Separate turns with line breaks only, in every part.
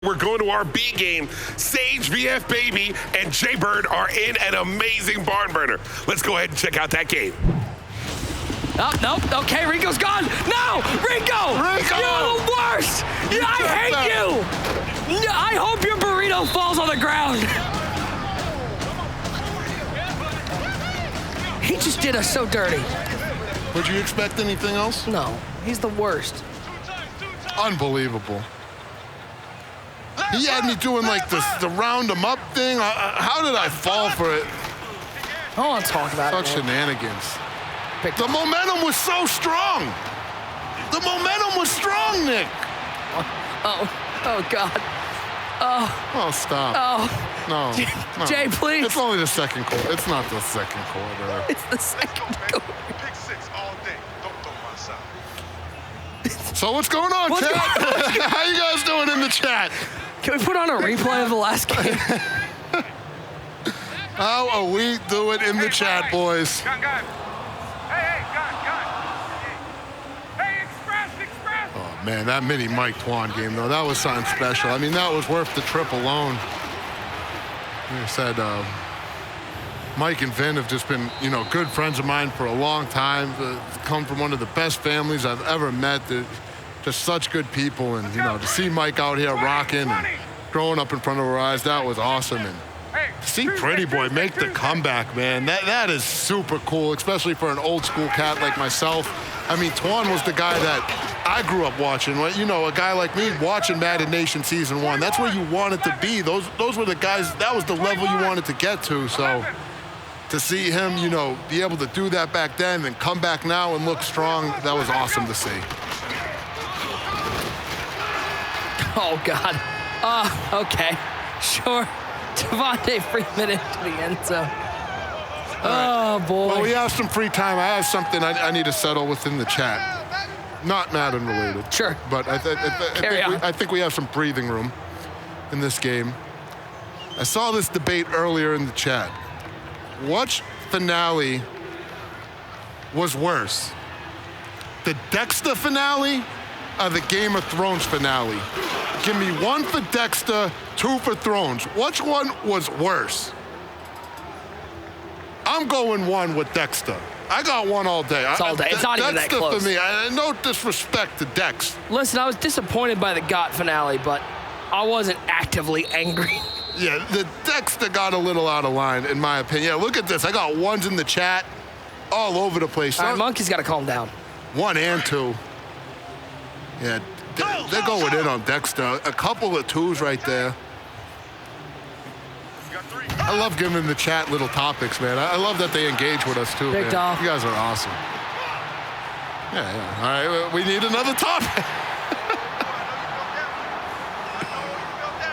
We're going to our B game. Sageyfbaby and Jaybird are in an amazing barn burner. Let's go ahead and check out that game.
Oh, nope. Okay, Rico's gone. No, Rico! You're the worst! I hate you! I hope your burrito falls on the ground. He just did us so dirty.
Would you expect anything else?
No, he's the worst.
Unbelievable. He had me doing like the round him up thing. How did I fall for it?
I don't want to talk about
Such
it.
shenanigans. The momentum was so strong. The momentum was strong, Nick.
Oh God.
Oh, stop.
Oh.
No.
Jay, please.
It's only the second quarter. It's not the second quarter.
It's the second quarter.
Pick six all day. Don't throw my side.
So what's going on, chat? How you guys doing in the chat?
Can we put on a replay of the last game?
How are we doing in the chat, boys?
Gun. Hey, gun. Hey, express.
Oh, man, that mini Mike Twan game, though, that was something special. I mean, that was worth the trip alone. Like I said, Mike and Vin have just been, good friends of mine for a long time. Come from one of the best families I've ever met. They're just such good people. And, to see Mike out here rocking and growing up in front of our eyes, that was awesome. And to see Pretty Boy make the comeback, man, that is super cool, especially for an old school cat like myself. I mean, Twan was the guy that I grew up watching. A guy like me watching Madden Nation Season 1. That's where you wanted to be. Those were the guys, that was the level you wanted to get to. So to see him, be able to do that back then and come back now and look strong, that was awesome to see.
Oh, God. Okay. Sure. Devontae Freeman into the end zone. Oh, boy.
Well, we have some free time. I have something I need to settle within the chat. Not Madden related.
Sure.
But I think we have some breathing room in this game. I saw this debate earlier in the chat. Which finale was worse? The Dexter finale or the Game of Thrones finale? Give me one for Dexter, two for Thrones. Which one was worse? I'm going one with Dexter. I got one all day.
It's all day. It's not even that close.
Dexter for me. No disrespect to Dex.
Listen, I was disappointed by the GOT finale, but I wasn't actively angry.
Yeah, the Dexter got a little out of line, in my opinion. Yeah, look at this. I got ones in the chat all over the place.
All right, Monkey's got to calm down.
1 and 2. Yeah, they're going in on Dexter. A couple of twos right there. I love giving the chat little topics, man. I love that they engage with us, too,
Big
man.
dog.
You guys are awesome. Yeah. All right, we need another topic.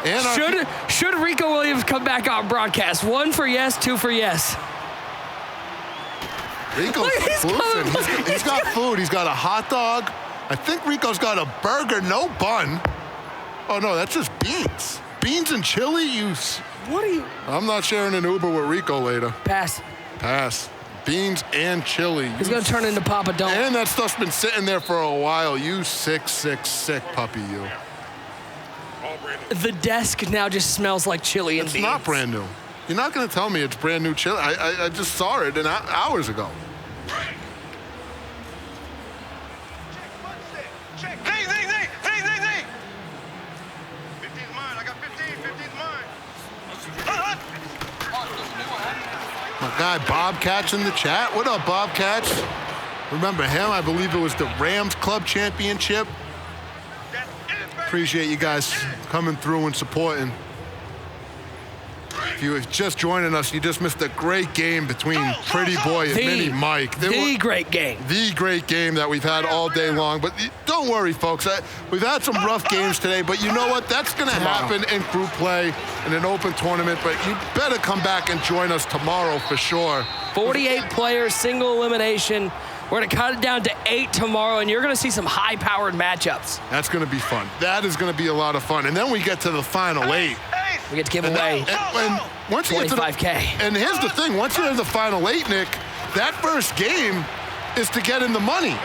And
Should Rico Williams come back on broadcast? 1 for yes, 2 for yes.
Rico's food. He's got food. He's got a hot dog. I think Rico's got a burger, no bun. Oh, no, that's just beans. Beans and chili?
What are you?
I'm not sharing an Uber with Rico later.
Pass.
Beans and chili.
He's going to turn into Papa Don't.
And that stuff's been sitting there for a while. You sick puppy, you.
The desk now just smells like chili and beans.
It's not brand new. You're not going to tell me it's brand new chili. I just saw it hours ago.
Check. Hey. 15's mine. I got 15. 15's mine.
My guy Bobcat's in the chat. What up, Bobcats? Remember him? I believe it was the Rams Club Championship. Appreciate you guys coming through and supporting. If you were just joining us, you just missed a great game between Pretty Boy and Mini Mike.
The great game.
The great game that we've had all day long. But don't worry, folks. We've had some rough games today, but you know what? That's going to happen in group play in an open tournament. But you better come back and join us tomorrow for sure.
48 players, single elimination. We're going to cut it down to 8 tomorrow, and you're going to see some high-powered matchups.
That's going to be fun. That is going to be a lot of fun. And then we get to the final 8.
We get to give away
once you get to
$25K.
And here's the thing. Once you're in the final 8, Nick, that first game is to get in the money.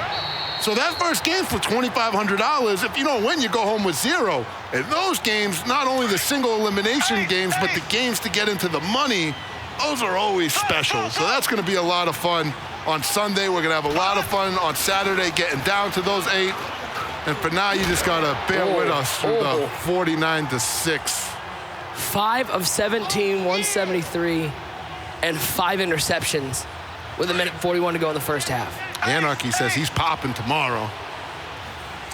So that first game's for $2,500. If you don't win, you go home with zero. And those games, not only the single elimination games, but the games to get into the money, those are always special. So that's going to be a lot of fun on Sunday. We're going to have a lot of fun on Saturday getting down to those 8. And for now, you just got to bear with us through the 49-6.
5 of 17, 173, and 5 interceptions with 1:41 to go in the first half.
Anarchy says he's popping tomorrow.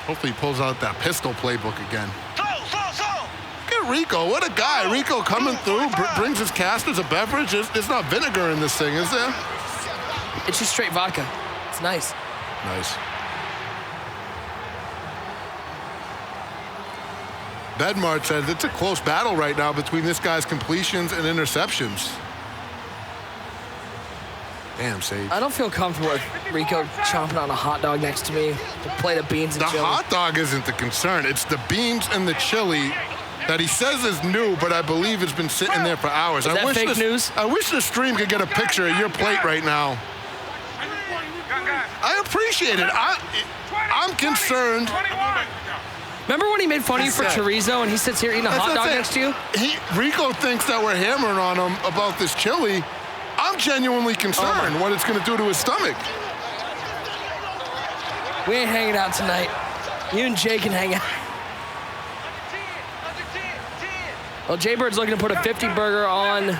Hopefully he pulls out that pistol playbook again. Look at Rico. What a guy. Rico coming through, brings his casters a beverage. There's not vinegar in this thing, is there?
It's just straight vodka. It's nice.
Nice. Bedmart says it's a close battle right now between this guy's completions and interceptions. Damn, Sage.
I don't feel comfortable with Rico chomping on a hot dog next to me, the plate of beans and
The
chili.
hot dog isn't the concern. It's the beans and the chili that he says is new, but I believe it's been sitting there for hours.
Is that fake news?
I wish the stream could get a picture of your plate right now. I appreciate it. I'm concerned.
Remember when he made fun of you for chorizo and he sits here eating a hot dog next to you?
Rico thinks that we're hammering on him about this chili. I'm genuinely concerned what it's going to do to his stomach.
We ain't hanging out tonight. You and Jay can hang out. Well, Jaybird's looking to put a 50 burger on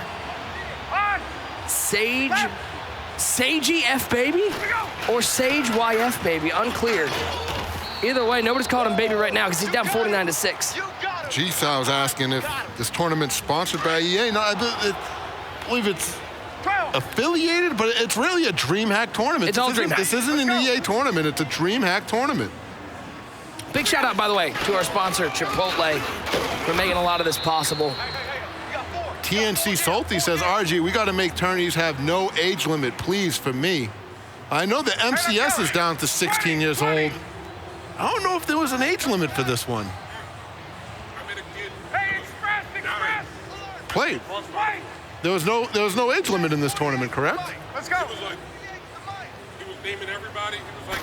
Sageyfbaby or Sageyfbaby, unclear. Either way, nobody's calling him baby right now because he's down 49-6.
G-Sal was asking if this tournament's sponsored by EA. No, I believe it's affiliated, but it's really a DreamHack tournament.
It's all DreamHack.
This isn't an EA tournament. It's a DreamHack tournament.
Big shout out, by the way, to our sponsor, Chipotle, for making a lot of this possible.
TNC Salty says, RG, we got to make tourneys have no age limit, please, for me. I know the MCS is down to 16 years old. I don't know if there was an age limit for this one. Played. There was no age limit in this tournament, correct?
Let's go.
He was naming everybody. He was like,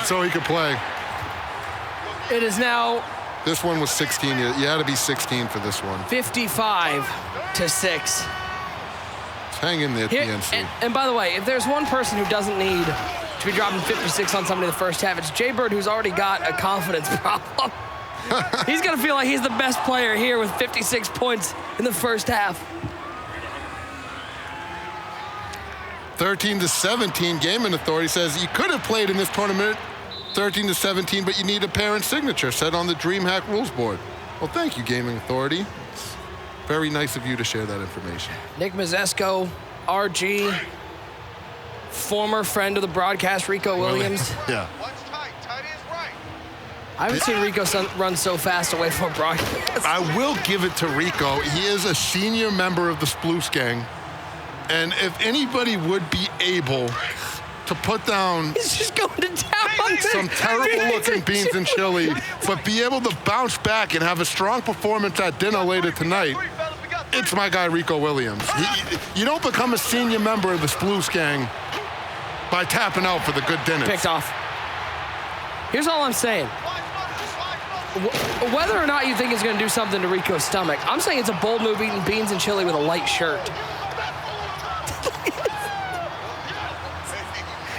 So he could play.
It is now
This one was 16. You had to be 16 for this one.
55-6.
Hang in there, TNC.
And by the way, if there's one person who doesn't need to be dropping 56 on somebody in the first half, it's Jaybird, who's already got a confidence problem. He's going to feel like he's the best player here with 56 points in the first half.
13-17, Gaming Authority says you could have played in this tournament 13-17, but you need a parent signature set on the DreamHack rules board. Well, thank you, Gaming Authority. It's very nice of you to share that information.
Nick Mazesco, RG, former friend of the broadcast, Rico Williams.
Yeah.
What's tight? Tight is right.
I haven't seen Rico run so fast away from a broadcast.
I will give it to Rico. He is a senior member of the Sploose Gang. And if anybody would be able to put down
He's just going to town on
some terrible-looking beans and chili, but be able to bounce back and have a strong performance at dinner later tonight, it's my guy Rico Williams. You don't become a senior member of the Sploose Gang by tapping out for the good dinners.
Picked off. Here's all I'm saying. Whether or not you think it's going to do something to Rico's stomach, I'm saying it's a bold move eating beans and chili with a light shirt.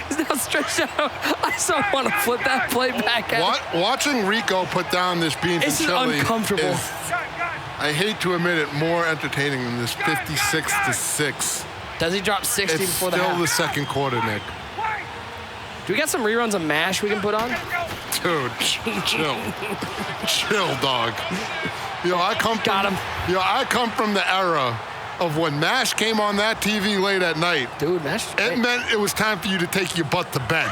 He's now stretched out. I so want to flip that plate back at him.
Watching Rico put down this beans
This
and
is
chili
uncomfortable.
is, I hate to admit it, more entertaining than this 56-6.
Does he drop 60
It's
before the
still
half?
the second quarter, Nick.
Do we got some reruns of MASH we can put on?
Dude, chill. Chill, dog. I come from the era of when MASH came on that TV late at night.
Dude, MASH is great.
It meant it was time for you to take your butt to bed.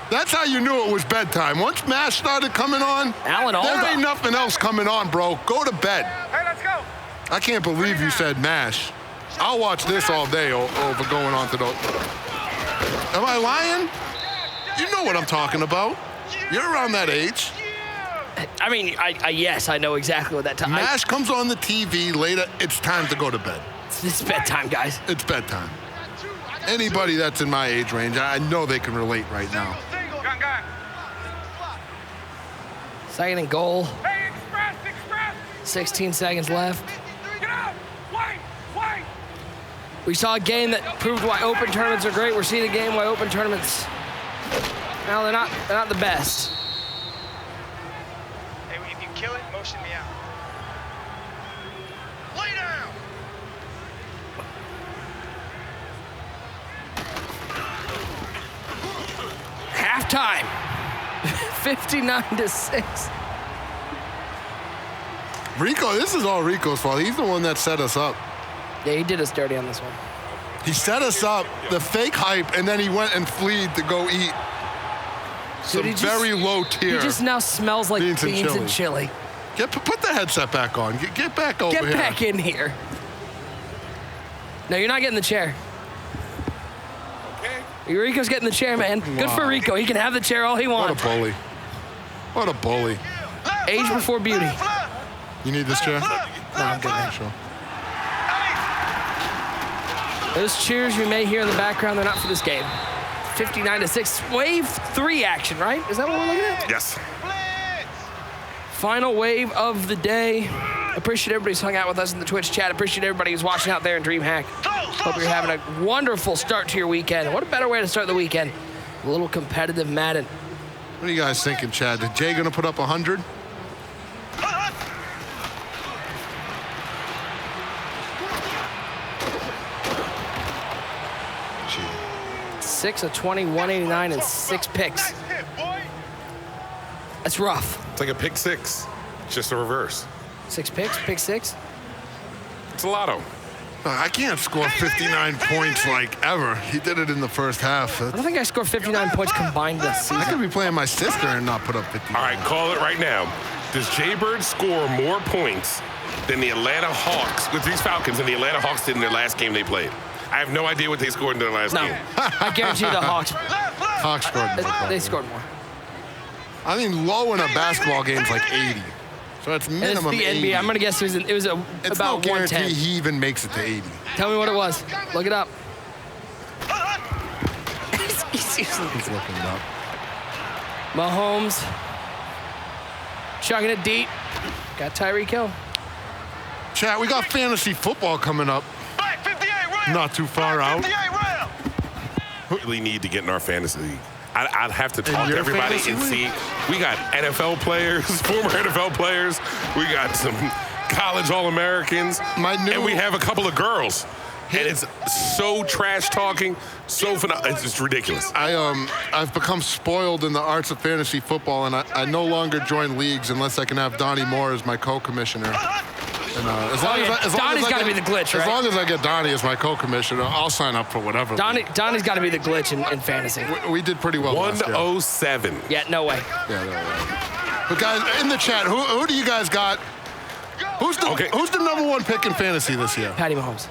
That's how you knew it was bedtime. Once MASH started coming on,
Alan
there
Alda.
ain't nothing else coming on, bro. Go to bed.
Hey, let's go.
I can't believe you said MASH. I'll watch this all day over going on to the... Am I lying? You know what I'm talking about. You're around that age.
I mean, yes, I know exactly what that time.
MASH comes on the TV later. It's time to go to bed.
It's bedtime, guys.
It's bedtime. Anybody that's in my age range, I know they can relate right now.
Single. Gun.
2nd and goal.
Hey, express.
16 seconds left.
Get out. Wait.
We saw a game that proved why open tournaments are great. We're seeing a game why open tournaments, well, they're not the best.
Hey, if you kill it, motion me out. Lay down.
Halftime, 59-6.
Rico, this is all Rico's fault. He's the one that set us up.
Yeah, he did us dirty on this one.
He set us up, the fake hype, and then he went and fleed to go eat some
Dude,
very low tier.
He just now smells like beans and chili.
Put the headset back on. Get back over here.
Get back in here. No, you're not getting the chair.
Okay.
Rico's getting the chair, man. Good for
Wow.
Rico. He can have the chair all he
What
wants.
a bully. What a bully.
Age before beauty.
You need this chair?
No, I'm good, man.
Sure.
Those cheers you may hear in the background, they're not for this game. 59-6. Wave 3 action, right? Is that what we're looking at?
Yes.
Final wave of the day. Appreciate everybody's hung out with us in the Twitch chat. Appreciate everybody who's watching out there in DreamHack. Hope you're having a wonderful start to your weekend. What a better way to start the weekend? A little competitive Madden.
What are you guys thinking, Chad? Is Jay going to put up 100?
6 of 20, 189, and 6 picks. That's rough.
It's like a pick 6, just a reverse.
6 picks, pick 6.
It's a lotto.
I can't score 59 points like ever. He did it in the first half.
I don't think I scored 59 points combined this
I
season.
could be playing my sister and not put up 59.
All right, call it right now. Does Jaybird score more points than the Atlanta Hawks with these Falcons than the Atlanta Hawks did in their last game they played? I have no idea what they scored in their last
No,
game.
I guarantee you the Hawks,
Hawks scored more.
they scored more.
I mean, low in a basketball game is like 80. So that's
And it's
minimum
the
80.
NBA. I'm gonna guess it was
It's
about
no guarantee
110.
he even makes it to 80.
Tell me what it was. Look it up.
He's looking it up.
Mahomes chugging it deep. Got Tyreek Hill.
Chat, we got fantasy football coming up.
Black 58 round.
Not too far out.
58 round.
Really need to get in our fantasy league. I'd have to talk to
your
everybody
fantasy
and
league?
see. We got NFL players, former NFL players. We got some college All-Americans. And we have a couple of girls. And it's so trash talking, so phenomenal. It's just ridiculous.
I've become spoiled in the arts of fantasy football, and I no longer join leagues unless I can have Donnie Moore as my co-commissioner. And
Donnie's got to be the glitch, right?
As long as I get Donnie as my co-commissioner, I'll sign up for whatever.
Donnie's got to be the glitch in fantasy.
We did pretty well last year.
107.
Yeah, no way.
Yeah. But guys, in the chat, who do you guys got? Who's the number one pick in fantasy this year?
Patty Mahomes.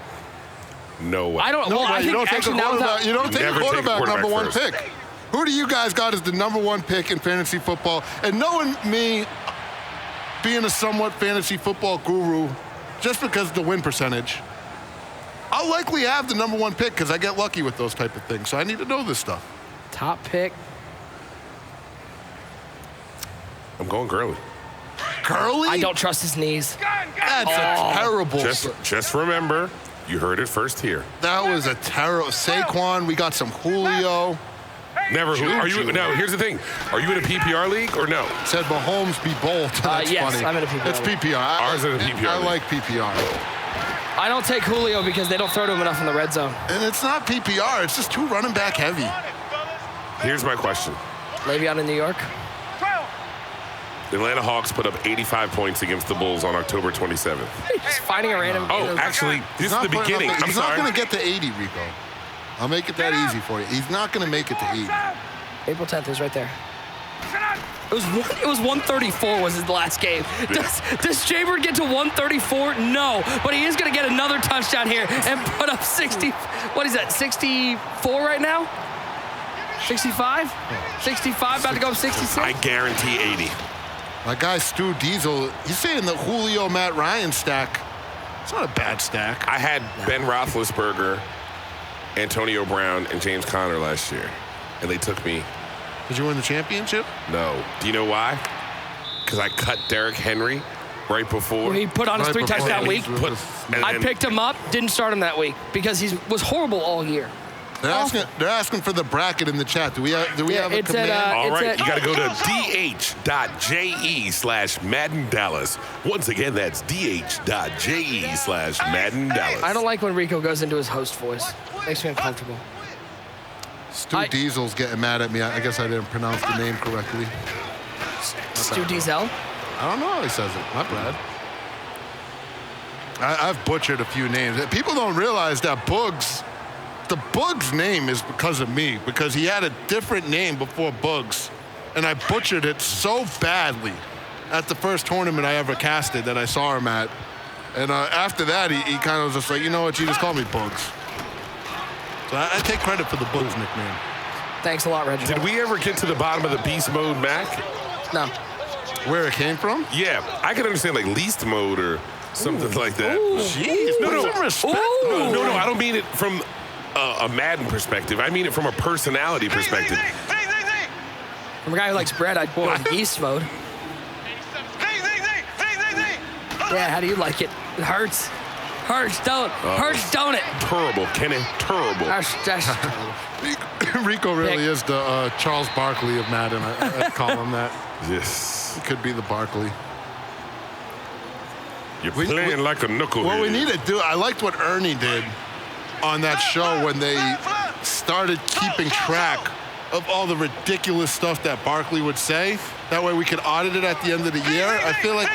No way.
I don't.
No
well, I
way. You
think
don't take a
actually now
quarterback. You don't take a
Never take a
quarterback
quarterback
number one
first.
pick. Who do you guys got as the number one pick in fantasy football? And knowing me, being a somewhat fantasy football guru, just because of the win percentage, I'll likely have the number one pick because I get lucky with those type of things. So I need to know this stuff.
top pick.
I'm going Gurley.
Curly?
I don't trust his knees.
That's a terrible.
Just remember, you heard it first here.
That was a terrible. Saquon, we got some Julio.
Never. Are you? No. Here's the thing. Are you in a PPR league or no?
Said Mahomes be bold. That's
yes,
funny.
I'm in a PPR
It's
league.
PPR.
Ours is a PPR
I
league.
like PPR.
I don't take Julio because they don't throw to him enough in the red zone.
And it's not PPR. It's just too running back heavy.
Here's my question.
Le'Veon in New York.
The Atlanta Hawks put up 85 points against the Bulls on October 27th.
Just finding a random.
Oh, actually, this is the beginning. I'm
He's
sorry.
not going to get to 80, Rico. I'll make it that easy for you. He's not going to make it to 80.
April 10th is right there. It was 134 was his last game. Does Jaybird get to 134? No, but he is going to get another touchdown here and put up 60. What is that? 64 right now? 65? 65, about to go up 66?
I guarantee 80.
My guy Stu Diesel, he's saying the Julio Matt Ryan stack. It's not a bad stack.
I had Ben Roethlisberger Antonio Brown and James Conner last year, and they took me.
Did you win the championship?
No. Do you know why? Because I cut Derrick Henry right before.
He put on his 3 touchdown week. I picked him up, didn't start him that week because he was horrible all year.
They're asking for the bracket in the chat. Do we have a command?
All right, you got to go to dh.je/Madden Dallas. Once again, that's dh.je/Madden Dallas.
I don't like when Rico goes into his host voice. Makes me uncomfortable.
Stu Diesel's getting mad at me. I guess I didn't pronounce the name correctly.
Stu Diesel?
I don't know how he says it. Not bad. I've butchered a few names. People don't realize that the Bugs name is because of me, because he had a different name before Bugs, and I butchered it so badly at the first tournament I ever casted that I saw him at. And after that, he kind of was just like, you know what, you just call me Bugs. So I take credit for the Bugs nickname.
Thanks a lot, Reggie.
Did we ever get to the bottom of the beast mode, Mac?
No.
Where it came from?
Yeah, I can understand like least mode or something like that.
Jeez,
No,
put some respect.
No, I don't mean it from a Madden perspective. I mean it from a personality perspective.
From a guy who likes bread, I'd go in beast mode. Yeah, how do you like it? It hurts. Hurts, don't it?
Terrible, Kenny. Terrible.
Rico really is the Charles Barkley of Madden. I'd call him that.
Yes.
He could be the Barkley.
You're playing like a knucklehead.
What we need to do, I liked what Ernie did on that show when they started keeping track of all the ridiculous stuff that Barkley would say. That way we could audit it at the end of the year. I feel like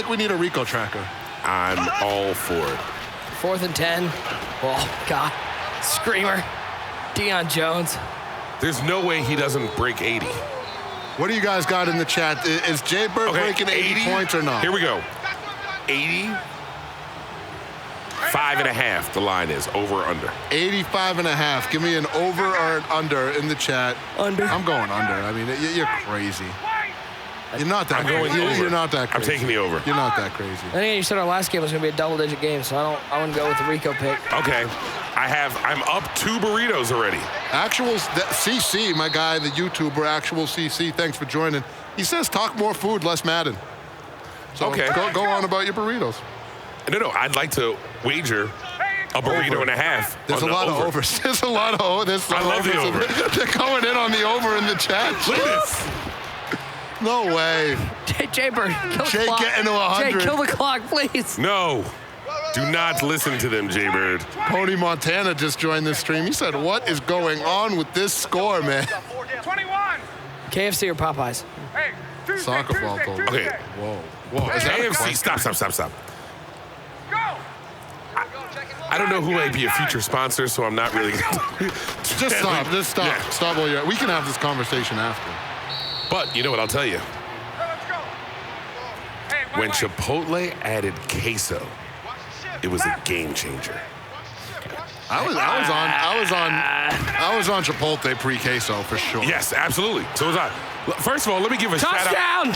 we need a Rico tracker.
I'm all for it.
4th and 10. Oh, God. Screamer. Deion Jones.
There's no way he doesn't break 80.
What do you guys got in the chat? Is Jaybird breaking 80 points or not?
Here we go. 80. 5.5, the line is over or under.
85.5. Give me an over or an under in the chat.
Under.
I'm going under. I mean, you're crazy. You're not that crazy. You're not that crazy.
I'm taking the over.
You're not that crazy.
I think you said our last game was going to be a double-digit game, so I wouldn't go with the Rico pick.
Okay. I'm up 2 burritos already.
Actual CC, my guy, the YouTuber, Actual CC, thanks for joining. He says talk more food, less Madden. So
okay.
Go on about your burritos.
No, I'd like to wager a burrito and a half.
There's a lot of overs. There's a lot of overs.
I love the over.
They're going in on the over in the chat.
Look at this.
No way.
Jaybird, kill the clock.
Getting to 100.
Jay, kill the clock, please.
No. Do not listen to them, Jaybird.
Pony Montana just joined the stream. He said, what is going on with this score, man?
21.
KFC or Popeyes?
Hey,
Soccer ball told me.
Okay.
Whoa. Is that a
AFC,
question?
stop.
Go.
I don't know who might be a future sponsor, so I'm not really going to.
Just stop.
Yeah.
Stop while you're at. We can have this conversation after.
But you know what I'll tell you?
Let's go. Hey,
When Chipotle added queso, it was a game changer.
I was on Chipotle pre-queso for sure.
Yes, absolutely. So was I. First of all, let me give a shout out.
Touchdown!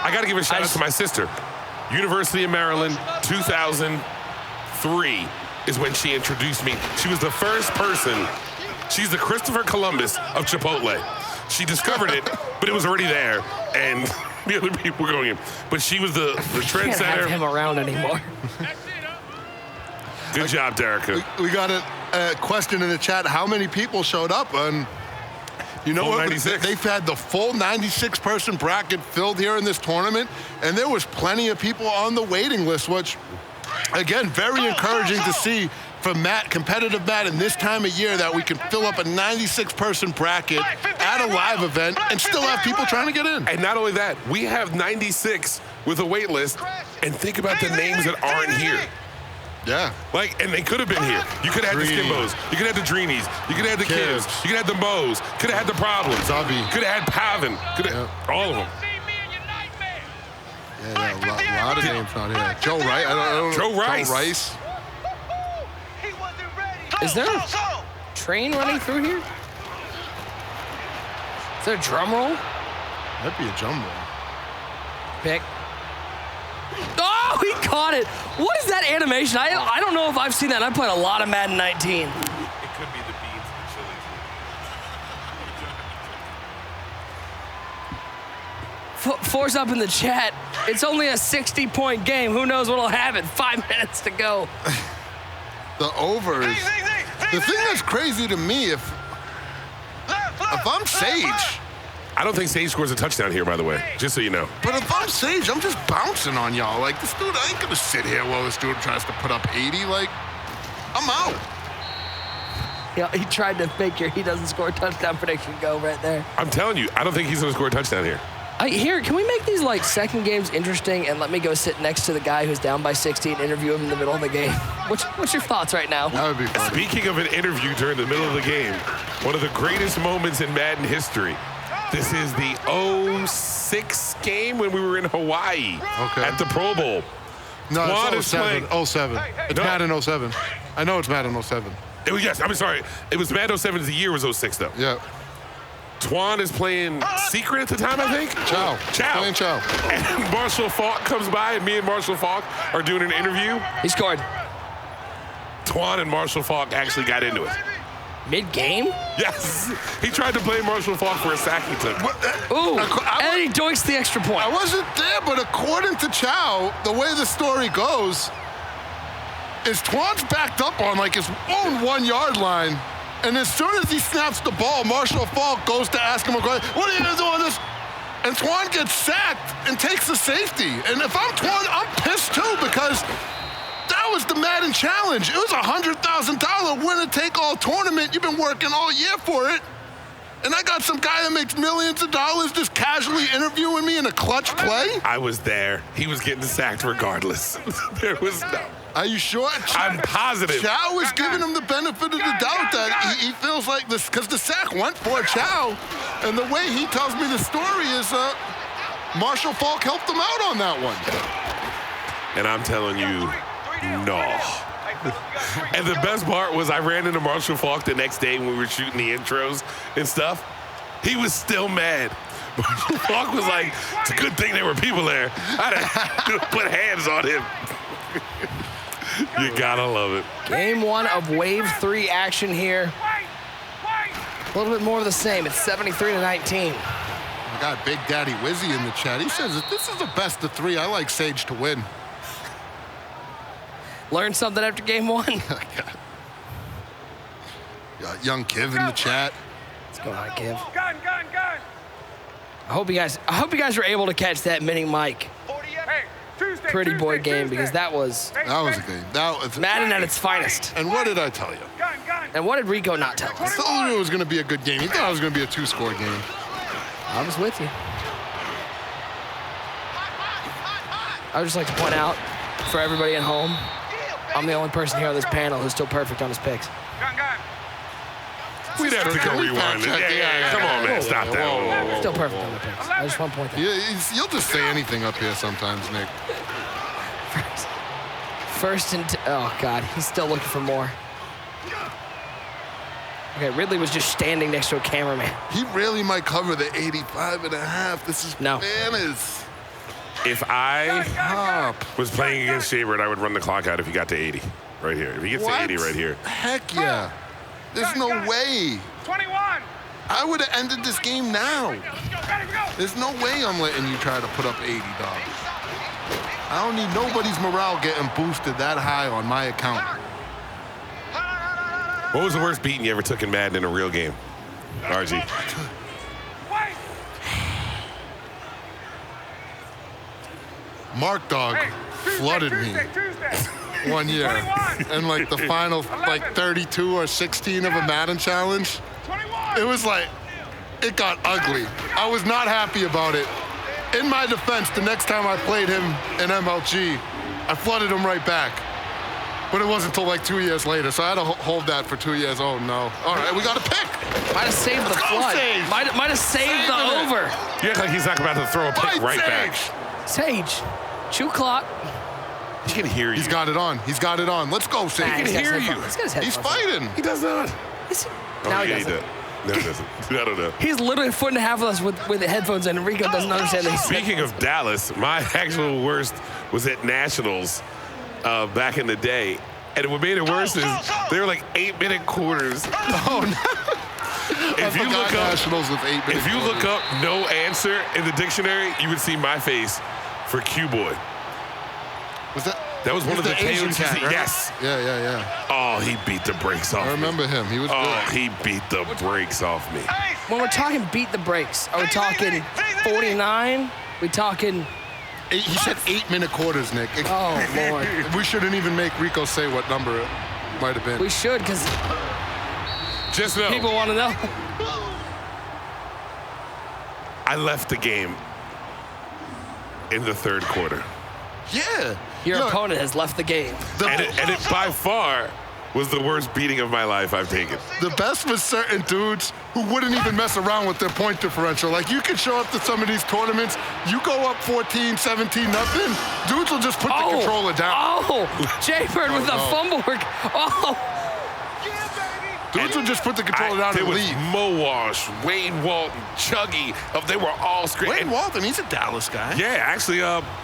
I got to give a shout out to my sister. University of Maryland, 2003 is when she introduced me. She was the first person. She's the Christopher Columbus of Chipotle. She discovered it, but it was already there, and the other people were going in. But she was the
Can't have him
trendsetter.
around anymore.
Good job, Derica.
We got a question in the chat. How many people showed up? And you know
Full
what?
96.
They've had the full 96-person bracket filled here in this tournament, and there was plenty of people on the waiting list, which, again, very encouraging to see from competitive Madden this time of year that we can fill up a 96-person bracket at a live event and still have people trying to get in.
And not only that, we have 96 with a wait list, and think about the names that aren't here.
Yeah.
And they could have been here. You could have had the Skimbos. You could have had the Dreenies. You could have had the Kids. You could have had the Moes. Could have had the Problems.
Zubby.
Could have had Pavin. Could have all of them.
Yeah, a lot of names not here. Joe Rice. I don't
Joe Rice.
Joe Rice.
Is there a train running through here? Is there a drum roll?
That'd be a drum roll.
Pick. Oh! he caught it. What is that animation? I don't know if I've seen that. I played a lot of Madden 19.
It could be the beans and the chilies.
Force up in the chat. It's only a 60-point game. Who knows what'll happen? 5 minutes to go.
The over is... The thing that's crazy to me, if I'm Sage...
I don't think Sage scores a touchdown here, by the way, just so you know.
But if I'm Sage, I'm just bouncing on y'all. Like, this dude, I ain't gonna sit here while this dude tries to put up 80. Like, I'm out.
Yeah, he tried to make your he doesn't score a touchdown prediction go right there.
I'm telling you, I don't think he's gonna score a touchdown here.
Here, can we make these like second games interesting and let me go sit next to the guy who's down by 60 and interview him in the middle of the game? What's your thoughts right now?
That would be fun.
Speaking of an interview during the middle of the game, one of the greatest moments in Madden history. This is the 06 game when we were in Hawaii at the Pro Bowl.
No, it's 07. 07. It's
No.
Madden 07. I know it's Madden 07.
It was, yes, I'm sorry. It was Madden 07. The year was 06, though.
Yeah.
Twan is playing Secret at the time, I think.
Chow. Playing Chow.
And Marshall Faulk comes by, and me and Marshall Faulk are doing an interview.
He scored.
Twan and Marshall Faulk actually got into it.
Mid-game?
Yes. He tried to blame Marshall Faulk for a sack he took.
Ooh, and then he doinks the extra point.
I wasn't there, but according to Chow, the way the story goes is Twan's backed up on like his own 1 yard line. And as soon as he snaps the ball, Marshall Faulk goes to ask him a question. What are you going to do on this? And Twan gets sacked and takes the safety. And if I'm Twan, I'm pissed too because that was the Madden Challenge. It was a $100,000 winner-take-all tournament. You've been working all year for it. And I got some guy that makes millions of dollars just casually interviewing me in a clutch play?
I was there. He was getting sacked regardless. There was no...
Are you sure?
I'm positive.
Chow is giving him the benefit of the doubt that he feels like this, because the sack went for Chow. And the way he tells me the story is Marshall Faulk helped him out on that one.
And I'm telling you, no. And the best part was I ran into Marshall Faulk the next day when we were shooting the intros and stuff. He was still mad. Marshall Faulk was like, it's a good thing there were people there. I'd have put hands on him. You gotta love it.
Game 1 of Wave 3 action here. A little bit more of the same. It's 73-19.
I got Big Daddy Wizzy in the chat. He says, if this is the best of 3, I like Sage to win.
Learned something after game 1.
Got Young Kiv in the chat.
What's going on, Kiv?
Gun.
I hope you guys were able to catch that mini Mike Pretty Boy game because that was
a game. That was
Madden at its finest.
And what did I tell you?
And what did Rico not tell
I
us?
told you it was going to be a good game. He thought it was going to be a 2-score game.
I was with you. I would just like to point out for everybody at home, I'm the only person here on this panel who's still perfect on his picks.
We'd have to go rewind it. Yeah. Come on, man. Stop that.
Still perfect on the picks. I just want to point that out.
You'll just say anything up here sometimes, Nick.
First and oh God, he's still looking for more. Okay, Ridley was just standing next to a cameraman.
He really might cover the 85.5. This is bananas.
If I was playing against Jaybird, I would run the clock out if he got to 80 right here. If he gets to 80 right here.
Heck yeah. There's no way.
21.
I would have ended this game now. There's no way I'm letting you try to put up 80, dog. I don't need nobody's morale getting boosted that high on my account.
What was the worst beating you ever took in Madden in a real game, RG?
Mark Dog flooded me 1 year. And like the final 32 or 16 of a Madden challenge, it was like, it got ugly. I was not happy about it. In my defense, the next time I played him in MLG, I flooded him right back. But it wasn't until like 2 years later, so I had to hold that for 2 years. Oh no. All right, we got a pick.
Might have saved the flood. Might have saved the over.
You act like he's not about to throw a pick right back.
Sage, chew clock.
He can hear you.
He's got it on. He's got it on. Let's go, Sage.
He can hear you.
He's fighting.
He does not.
Now he doesn't.
No, he doesn't. I don't know.
He's literally a foot and a half of us with the headphones, and Rico doesn't understand that.
Speaking of Dallas, my actual worst was at Nationals back in the day. And what made it worse is they were like 8-minute quarters.
Oh, no.
If you look up
Nationals with 8 minutes.
If you look up no answer in the dictionary, you would see my face for Q-Boy.
Was that?
That was one of the
Asian
KOTs.
cat, right?
Yes.
Yeah.
Oh, he beat the brakes off
I remember him. He was good.
he beat the brakes off me.
When we're talking beat the brakes, are we talking 49? We talking...
He said 8-minute quarters, Nick.
Oh, Lord.
We shouldn't even make Rico say what number it might have been.
We should, because
Just know,
people want to know.
I left the game in the third quarter.
Yeah.
Your
Look,
opponent has left the game.
And it by far was the worst beating of my life I've taken.
The best was certain dudes who wouldn't even mess around with their point differential. Like, you can show up to some of these tournaments, you go up 14, 17, nothing, dudes will just put the controller down.
Oh, Jaybird with the fumble work. Oh,
Dudes will just put the controller down
There
and
was
leave.
Mo Walsh, Wayne Walton, Chuggy. They were all screaming.
Wayne Walton, he's a Dallas guy.
Yeah, actually,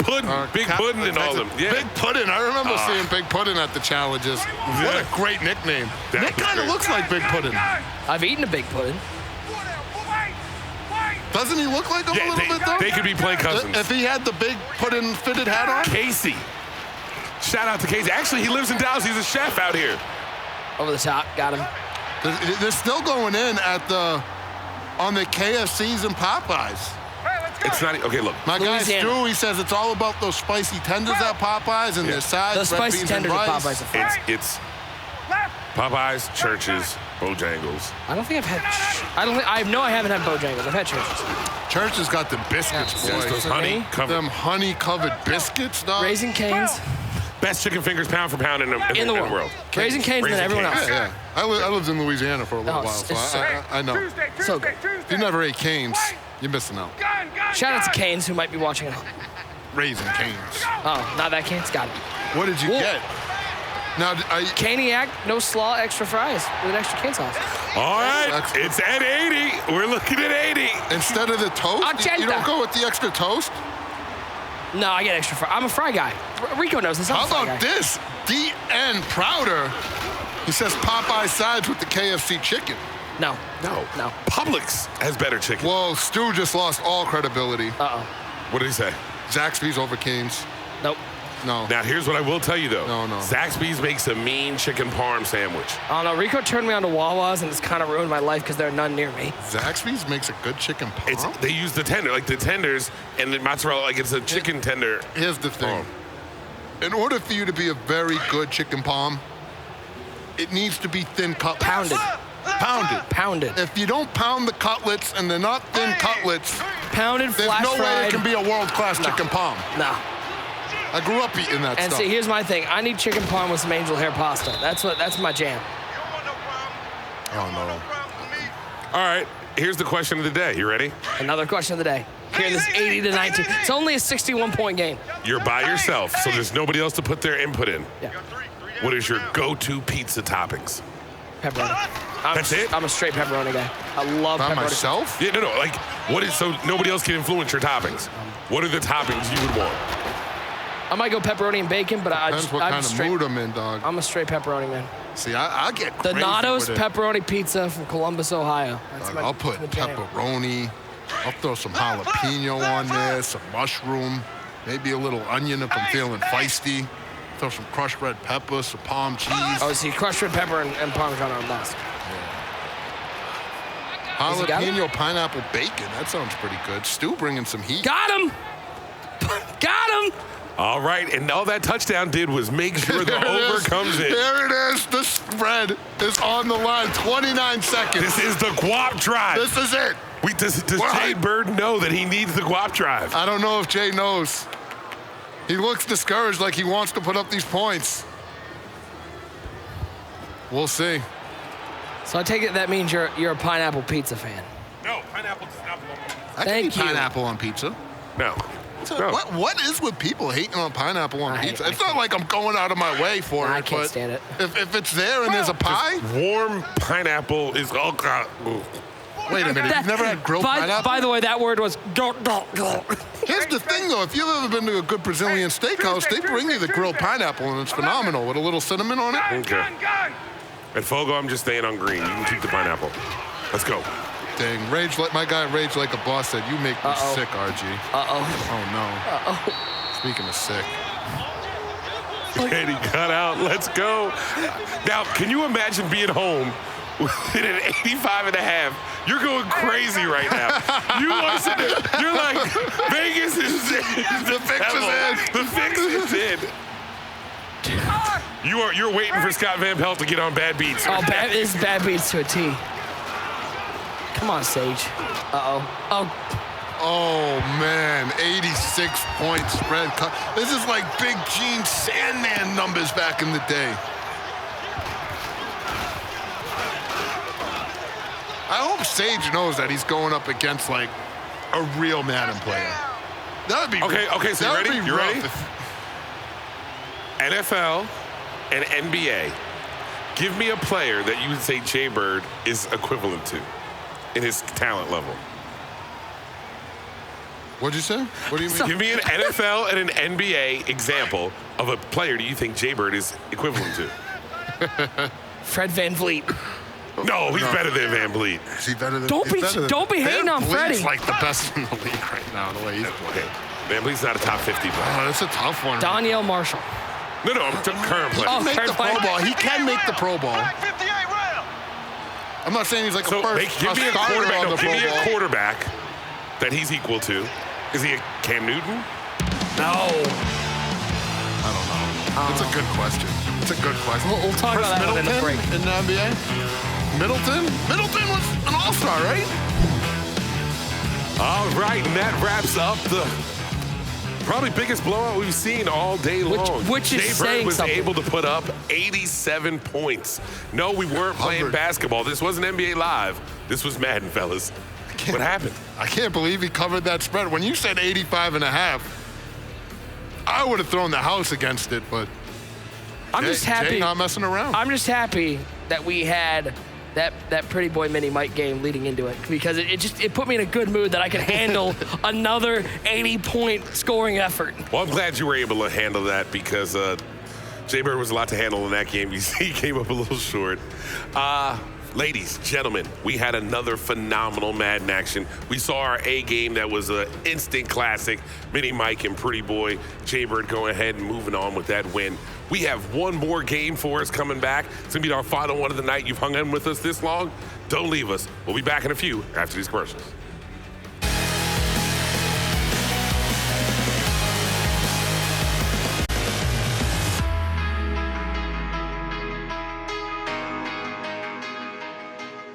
Puddin', Big Puddin' and all them. Yeah.
Big Puddin'. I remember seeing Big Puddin' at the challenges. What a great nickname.
That
Nick
was
kind of
great.
looks like Big Puddin'.
I've eaten a big pudding.
Doesn't he look like him a
Yeah,
little bit, though?
they could be play cousins.
If he had the Big Puddin' fitted hat on?
Casey. Shout out to Casey. Actually, he lives in Dallas. He's a chef out here.
Over the top, got him.
They're still going in on the KFCs and Popeyes.
It's not okay. Look,
My guy
Louisiana.
Stu, he says it's all about those spicy tenders at Popeyes and their sides,
Those
red
spicy
beans
tenders
and
at
rice.
Popeyes are fun.
it's Popeyes, Churches, Bojangles.
I don't think I've had. I know I haven't had Bojangles. I've had Churches.
Church has got the biscuits,
Yeah.
boy.
Yes, those
For
honey
me?
covered.
Them honey-covered biscuits, dog.
Raising Cane's
Best chicken fingers pound for pound in the world.
Raising Cane's than
Raising
everyone
Cane's.
else.
Yeah. I lived in Louisiana for a little
Oh,
while,
it's
so I know.
So good.
If you never ate Cane's, you're missing out.
Shout out to Cane's who might be watching at home.
Raising Cane's.
Oh, not that Cane's. Got it.
What did you
Well-
get? Now,
Caniac, no slaw, extra fries with an extra cane sauce.
All right,
Excellent.
it's at 80. We're looking at 80.
instead of the toast, you
Ochenta.
don't go with the extra toast?
No, I get extra fries. I'm a fry guy. Rico knows this. I'm
How
a fry
about
guy.
this? D.N. Prouder. He says Popeye sides with the KFC chicken.
No.
No.
No.
Publix has better chicken.
Well, Stu just lost all credibility.
Uh-oh.
What did he say?
Zaxby's over Cane's.
Nope.
No.
Now, here's what I will tell you, though.
No.
Zaxby's makes a mean chicken parm sandwich.
I don't know. Rico turned me on to Wawa's, and it's kind of ruined my life because there are none near me.
Zaxby's makes a good chicken parm.
They use the tender, like the tenders and the mozzarella, like it's a chicken tender.
Here's the thing.
parm.
In order for you to be a very good chicken parm, it needs to be thin cutlets.
Pounded.
Pounded.
Pounded.
If you don't pound the cutlets and they're not thin cutlets,
Pounded,
there's
flash
no way
fried.
it can be a world-class chicken parm.
No.
I grew up eating that
And
stuff.
see, here's my thing. I need chicken parm with some angel hair pasta. That's my jam.
Oh, no.
All right, here's the question of the day. You ready?
Another question of the day. Here, this 80 to 19. It's only a 61-point game.
You're by yourself, so there's nobody else to put their input in.
Yeah.
What is your go-to pizza toppings?
Pepperoni.
That's it?
I'm a straight pepperoni guy. I love
By
pepperoni.
myself?
Yeah, no. Like, what is so nobody else can influence your toppings? What are the toppings you would want?
I might go pepperoni and bacon, but
Depends what kind of mood I'm in, dog.
I'm a straight pepperoni man.
See, I get crazy
Donato's
with it.
pepperoni pizza from Columbus, Ohio. That's
Dog,
my
I'll put
my jam.
pepperoni. I'll throw some jalapeno on there, some mushroom, maybe a little onion if I'm feeling feisty. Throw some crushed red pepper, some palm cheese.
Oh, see, crushed red pepper and Parmesan are best. Has he got it?
Jalapeno pineapple bacon. That sounds pretty good. Stu bringing some heat.
Got him! Got him!
All right, and all that touchdown did was make sure the
There it
over
is.
comes in.
There it is. The spread is on the line. 29 seconds.
This is the guap drive.
This is it.
Does
What?
Jaybird know that he needs the guap drive?
I don't know if Jay knows. He looks discouraged, like he wants to put up these points. We'll see.
So I take it that means you're a pineapple pizza fan.
No, pineapple does not belong.
I can
Thank
eat
you.
pineapple on pizza.
No.
So
No.
what is with people hating on pineapple on
I hate-
pizza?
I
It's not like I'm going out of my way for
I
it.
can't
but
stand it.
If it's there and there's a pie,
Warm pineapple is all God.
wait a minute. You've never had grilled pineapple?
By the way, that word was go.
Here's the thing, though. If you've ever been to a good Brazilian steakhouse, they bring you the grilled pineapple, and it's phenomenal with a little cinnamon on it.
Okay. At Fogo, I'm just staying on green. You can keep the pineapple. Let's go.
Dang, my guy Rage Like a Boss said, you make me sick, RG. Oh, no. Speaking of sick.
And he got out. Let's go. Now, can you imagine being home with an 85.5? You're going crazy right now. You are sitting there, you're like, Vegas is the fix is in. The fix is in. You're waiting for Scott Van Pelt to get on bad beats.
Oh, this is bad beats to a T. Come on, Sage.
Oh, man, 86-point spread. This is like Big Gene Sandman numbers back in the day. I hope Sage knows that he's going up against, like, a real Madden player. That would be
Okay, so you ready? You ready?
If,
NFL and NBA. Give me a player that you would say Jaybird is equivalent to in his talent level.
What'd you say? What do you mean?
Give me an NFL and an NBA example of a player do you think Jaybird is equivalent to?
Fred VanVleet.
No, he's better than Van Vliet.
Is he better than?
Don't be hating on Freddie.
He's like the best in the league right now, the way he's playing.
Van Vliet's not a top 50 player.
Oh, that's a tough one.
Danielle Marshall.
No, I'm current player.
He can make the Pro Bowl. He can make the Pro Bowl. I'm not saying he's like
So
a
give me a quarterback.
on the
Give me
Pro Bowl.
a quarterback that he's equal to. Is he a Cam Newton?
No.
I don't know. It's a good question. It's a good question.
We'll talk about that one in the break.
In the NBA? Middleton was an all-star, right?
All right, and that wraps up the probably biggest blowout we've seen all day long.
Which is
Jaybird
saying
was
something.
able to put up 87 points. No, we weren't playing basketball. This wasn't NBA Live. This was Madden, fellas. What happened?
I can't believe he covered that spread. When you said 85.5, I would have thrown the house against it, but
I'm just happy.
Jay not messing around.
I'm just happy that we had that Pretty Boy Mini Mike game leading into it, because it put me in a good mood that I could handle another 80-point scoring effort.
Well, I'm glad you were able to handle that, because Jaybird was a lot to handle in that game. He came up a little short. Ladies, gentlemen, we had another phenomenal Madden action. We saw our A game that was an instant classic. Mini Mike and Pretty Boy Jaybird going ahead and moving on with that win. We have one more game for us coming back. It's going to be our final one of the night. You've hung in with us this long. Don't leave us. We'll be back in a few after these commercials.